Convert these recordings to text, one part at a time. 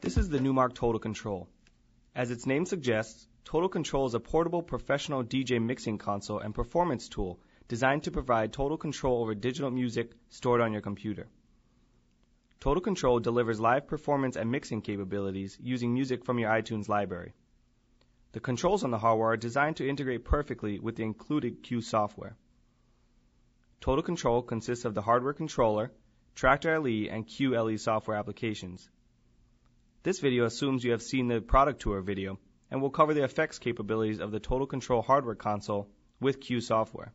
This is the Numark Total Control. As its name suggests, Total Control is a portable professional DJ mixing console and performance tool designed to provide total control over digital music stored on your computer. Total Control delivers live performance and mixing capabilities using music from your iTunes library. The controls on the hardware are designed to integrate perfectly with the included Q software. Total Control consists of the hardware controller, Tractor LE, and Q LE software applications. This video assumes you have seen the product tour video and will cover the effects capabilities of the Total Control hardware console with Q software.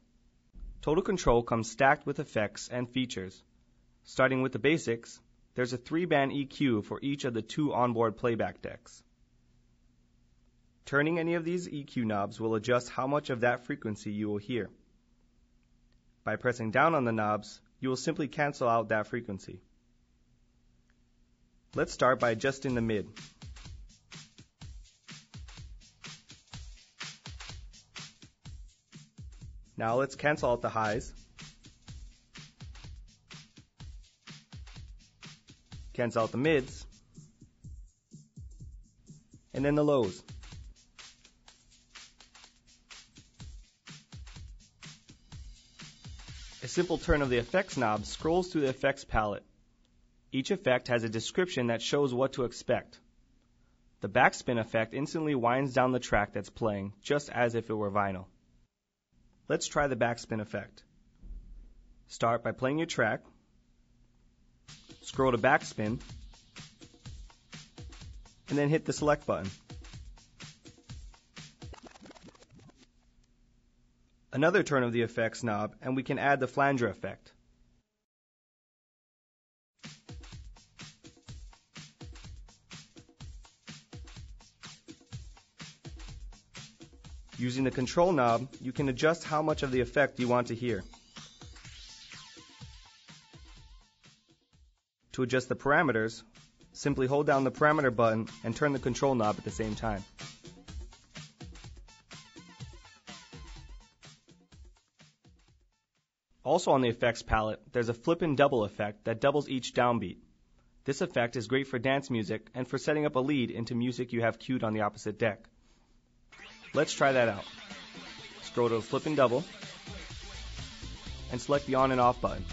Total Control comes stacked with effects and features. Starting with the basics, there's a 3-band EQ for each of the 2 onboard playback decks. Turning any of these EQ knobs will adjust how much of that frequency you will hear. By pressing down on the knobs, you will simply cancel out that frequency. Let's start by adjusting the mid. Now let's cancel out the highs. Cancel out the mids. And then the lows. A simple turn of the effects knob scrolls through the effects palette. Each effect has a description that shows what to expect. The backspin effect instantly winds down the track that's playing, just as if it were vinyl. Let's try the backspin effect. Start by playing your track, scroll to backspin, and then hit the select button. Another turn of the effects knob and we can add the flanger effect. Using the control knob, you can adjust how much of the effect you want to hear. To adjust the parameters, simply hold down the parameter button and turn the control knob at the same time. Also on the effects palette, there's a flip and double effect that doubles each downbeat. This effect is great for dance music and for setting up a lead into music you have queued on the opposite deck. Let's try that out. Scroll to the flip and double and select the on and off button.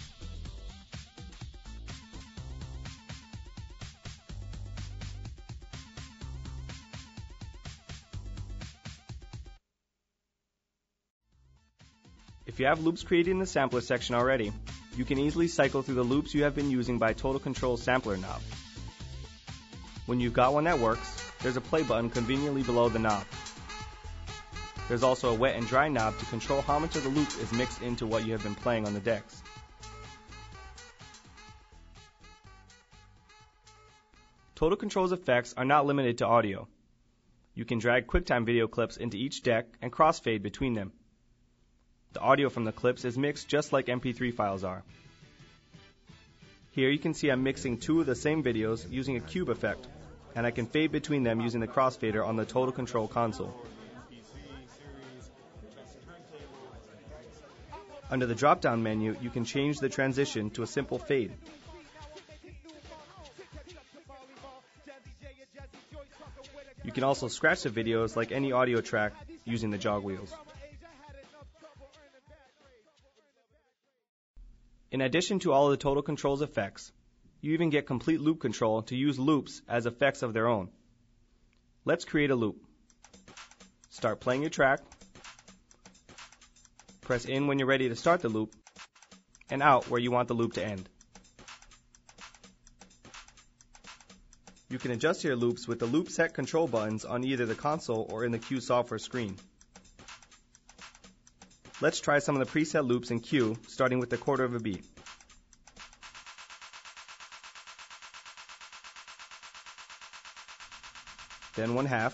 If you have loops created in the sampler section already, you can easily cycle through the loops you have been using by Total Control sampler knob. When you've got one that works, there's a play button conveniently below the knob. There's also a wet and dry knob to control how much of the loop is mixed into what you have been playing on the decks. Total Control's effects are not limited to audio. You can drag QuickTime video clips into each deck and crossfade between them. The audio from the clips is mixed just like MP3 files are. Here you can see I'm mixing 2 of the same videos using a cube effect, and I can fade between them using the crossfader on the Total Control console. Under the drop-down menu, you can change the transition to a simple fade. You can also scratch the videos like any audio track using the jog wheels. In addition to all of the Total Control's effects, you even get complete loop control to use loops as effects of their own. Let's create a loop. Start playing your track, press in when you're ready to start the loop, and out where you want the loop to end. You can adjust your loops with the loop set control buttons on either the console or in the Q software screen. Let's try some of the preset loops in Q, starting with the quarter of a beat. Then 1/2,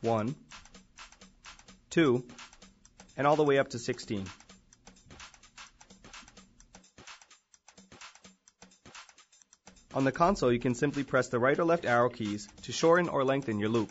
1, 2, and all the way up to 16. On the console, you can simply press the right or left arrow keys to shorten or lengthen your loop.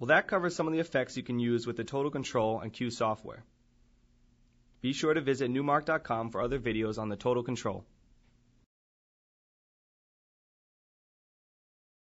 Well, that covers some of the effects you can use with the Total Control and Cue software. Be sure to visit Numark.com for other videos on the Total Control.